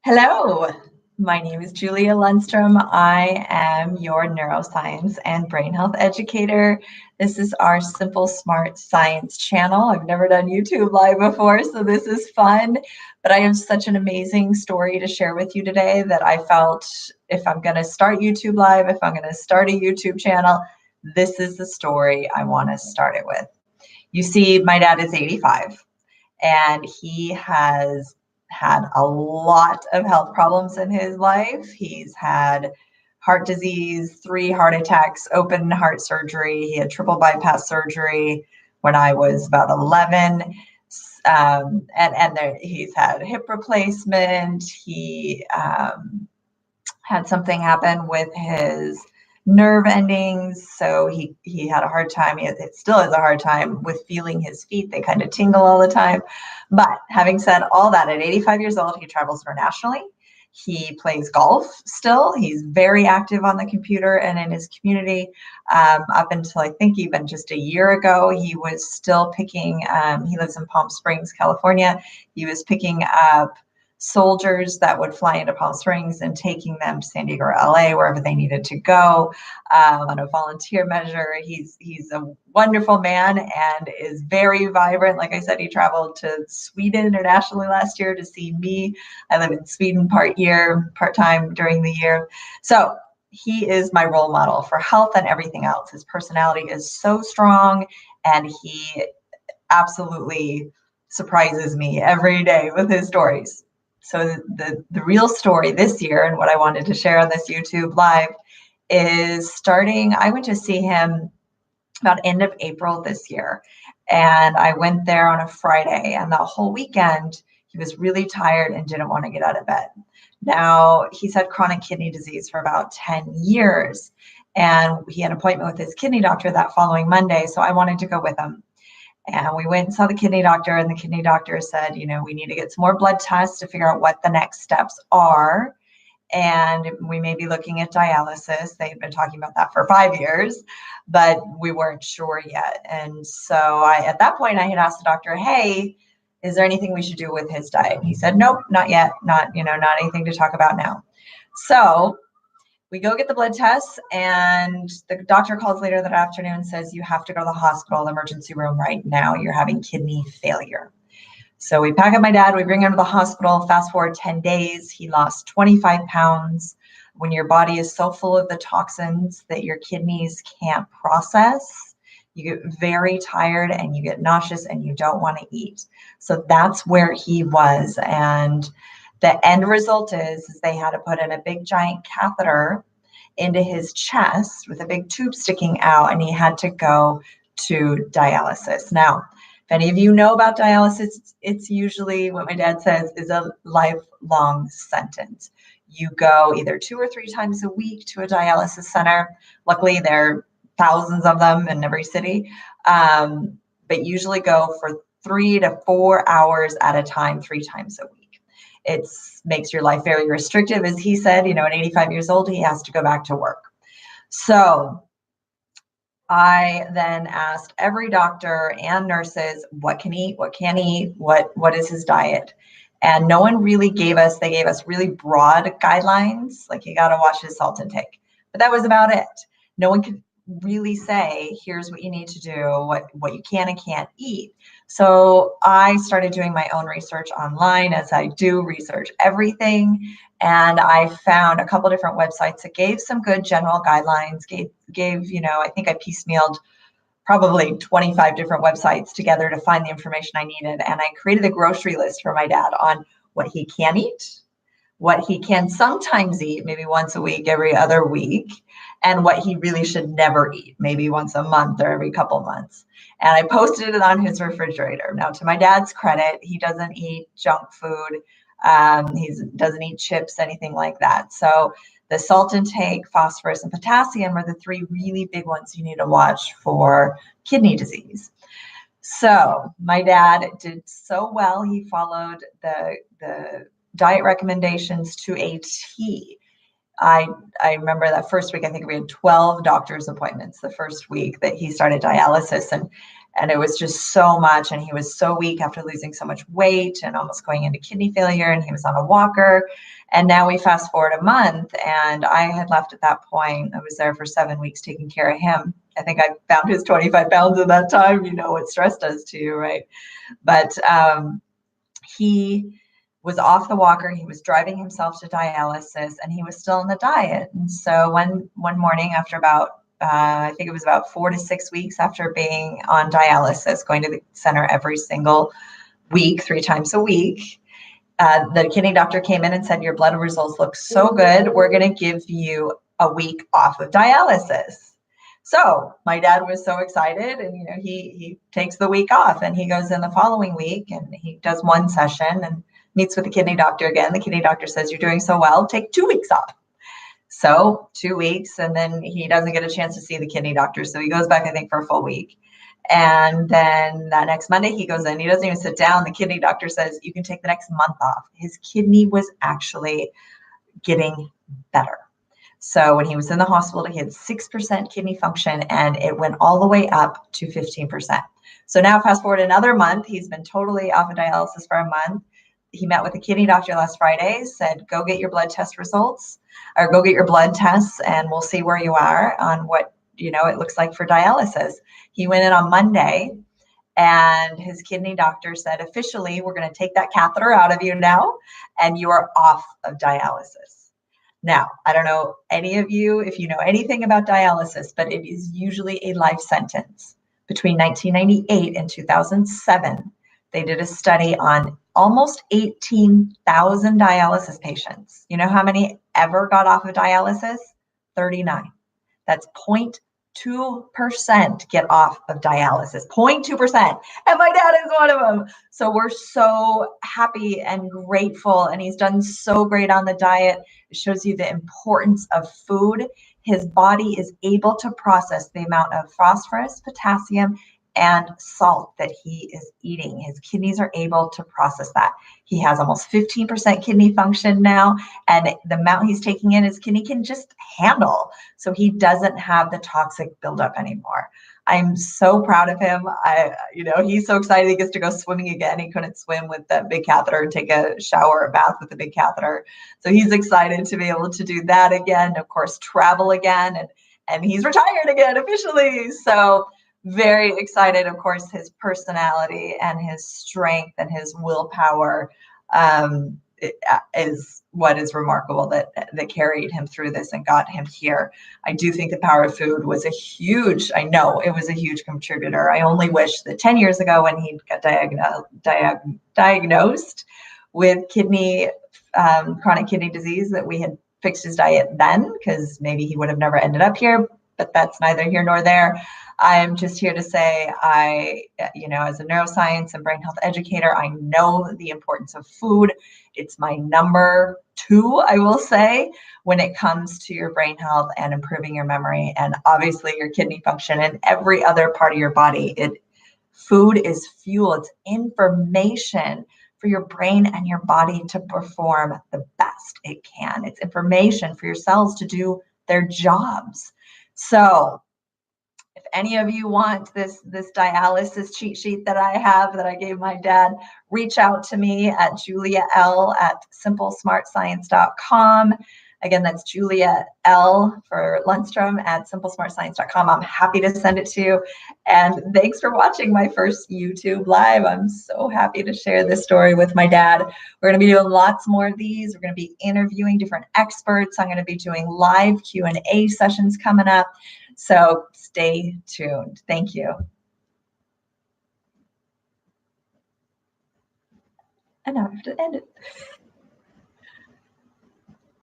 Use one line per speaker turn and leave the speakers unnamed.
Hello, my name is Julia Lundstrom. I am your neuroscience and brain health educator. This is our Simple Smart Science channel. I've never done YouTube Live before, so this is fun. But I have such an amazing story to share with you today that I felt if I'm going to start YouTube Live, if I'm going to start a YouTube channel, this is the story I want to start it with. You see, my dad is 85 and he has had a lot of health problems in his life. He's had heart disease, 3 heart attacks, open heart surgery. He had triple bypass surgery when I was about 11. He's had hip replacement. He had something happen with his nerve endings, so he had a hard time. It still has a hard time with feeling his feet. They kind of tingle all the time. But having said all that, at 85 years old, he travels internationally. He plays golf still. He's very active on the computer and in his community. Up until I think even just a year ago, he was still picking, he lives in Palm Springs, California. He was picking up soldiers that would fly into Palm Springs and taking them to San Diego or LA, wherever they needed to go on a volunteer measure. He's a wonderful man and is very vibrant. Like I said, he traveled to Sweden internationally last year to see me. I live in Sweden part-time during the year. So he is my role model for health and everything else. His personality is so strong and he absolutely surprises me every day with his stories. So the real story this year and what I wanted to share on this YouTube Live is I went to see him about end of April this year. And I went there on a Friday, and the whole weekend he was really tired and didn't want to get out of bed. Now, he's had chronic kidney disease for about 10 years, and he had an appointment with his kidney doctor that following Monday, so I wanted to go with him. And we went and saw the kidney doctor, and the kidney doctor said, we need to get some more blood tests to figure out what the next steps are. And we may be looking at dialysis. They've been talking about that for 5 years, but we weren't sure yet. And so at that point, I had asked the doctor, hey, is there anything we should do with his diet? And he said, nope, not yet. Not anything to talk about now. So we go get the blood tests, and the doctor calls later that afternoon and says, you have to go to the hospital, emergency room right now. You're having kidney failure. So we pack up my dad, we bring him to the hospital. Fast forward 10 days, he lost 25 pounds. When your body is so full of the toxins that your kidneys can't process, you get very tired and you get nauseous and you don't want to eat. So that's where he was. And the end result is they had to put in a big giant catheter into his chest with a big tube sticking out, and he had to go to dialysis. Now, if any of you know about dialysis, it's usually what my dad says is a lifelong sentence. You go either 2 or 3 times a week to a dialysis center. Luckily, there are thousands of them in every city, but usually go for 3 to 4 hours at a time, 3 times a week. It makes your life very restrictive. As he said, at 85 years old, he has to go back to work. So I then asked every doctor and nurses what can eat, what can't eat, what is his diet. And no one really gave us really broad guidelines, like you got to watch his salt intake. But that was about it. No one could really say, here's what you need to do, what you can and can't eat. So I started doing my own research online, as I do research everything. And I found a couple different websites that gave some good general guidelines, gave I think I piecemealed probably 25 different websites together to find the information I needed. And I created a grocery list for my dad on what he can eat, what he can sometimes eat, maybe once a week, every other week, and what he really should never eat, maybe once a month or every couple months. And I posted it on his refrigerator. Now, to my dad's credit, he doesn't eat junk food. He doesn't eat chips, anything like that. So the salt intake, phosphorus, and potassium are the 3 really big ones you need to watch for kidney disease. So my dad did so well. He followed the diet recommendations to a T. I remember that first week, I think we had 12 doctor's appointments the first week that he started dialysis. And And it was just so much. And he was so weak after losing so much weight and almost going into kidney failure. And he was on a walker. And now we fast forward a month, and I had left at that point. I was there for 7 weeks taking care of him. I think I found his 25 pounds in that time. You know what stress does to you, right? But he was off the walker. He was driving himself to dialysis, and he was still on the diet. And so one morning, after about I think it was about 4 to 6 weeks after being on dialysis, going to the center every single week, 3 times a week, the kidney doctor came in and said, your blood results look so good, we're going to give you a week off of dialysis. So my dad was so excited, and he takes the week off, and he goes in the following week and he does 1 session and meets with the kidney doctor again. The kidney doctor says, you're doing so well, take 2 weeks off. So 2 weeks, and then he doesn't get a chance to see the kidney doctor. So he goes back, I think, for a full week. And then that next Monday he goes in, he doesn't even sit down. The kidney doctor says, you can take the next month off. His kidney was actually getting better. So when he was in the hospital, he had 6% kidney function, and it went all the way up to 15%. So now fast forward another month, he's been totally off of dialysis for a month. He met with the kidney doctor last Friday, said, go get your blood test results, or go get your blood tests, and we'll see where you are on what it looks like for dialysis. He went in on Monday, and his kidney doctor said, officially, we're going to take that catheter out of you now, and you are off of dialysis. Now, I don't know any of you if you know anything about dialysis, but it is usually a life sentence. Between 1998 and 2007, they did a study on almost 18,000 dialysis patients. You know how many ever got off of dialysis? 39. That's 0.2% get off of dialysis, 0.2%. And my dad is one of them. So we're so happy and grateful. And he's done so great on the diet. It shows you the importance of food. His body is able to process the amount of phosphorus, potassium, and salt that he is eating. His kidneys are able to process that. He has almost 15% kidney function now, and the amount he's taking in, his kidney can just handle. So he doesn't have the toxic buildup anymore. I'm so proud of him. He's so excited he gets to go swimming again. He couldn't swim with that big catheter and take a shower or bath with the big catheter. So he's excited to be able to do that again, of course, travel again, and he's retired again officially. So very excited. Of course, his personality and his strength and his willpower is what is remarkable that carried him through this and got him here. I do think the power of food was I know it was a huge contributor. I only wish that 10 years ago, when he got diagnosed with chronic kidney disease, that we had fixed his diet then, because maybe he would have never ended up here, but that's neither here nor there. I'm just here to say, as a neuroscience and brain health educator, I know the importance of food. It's my number 2, I will say, when it comes to your brain health and improving your memory, and obviously your kidney function and every other part of your body. Food is fuel. It's information for your brain and your body to perform the best it can. It's information for your cells to do their jobs. So if any of you want this dialysis cheat sheet that I have, that I gave my dad, reach out to me at julial@simplesmartscience.com. Again, that's Julia L for Lundstrom at simplesmartscience.com. I'm happy to send it to you. And thanks for watching my first YouTube live. I'm so happy to share this story with my dad. We're going to be doing lots more of these. We're going to be interviewing different experts. I'm going to be doing live Q&A sessions coming up. So stay tuned. Thank you. And now I have to end it.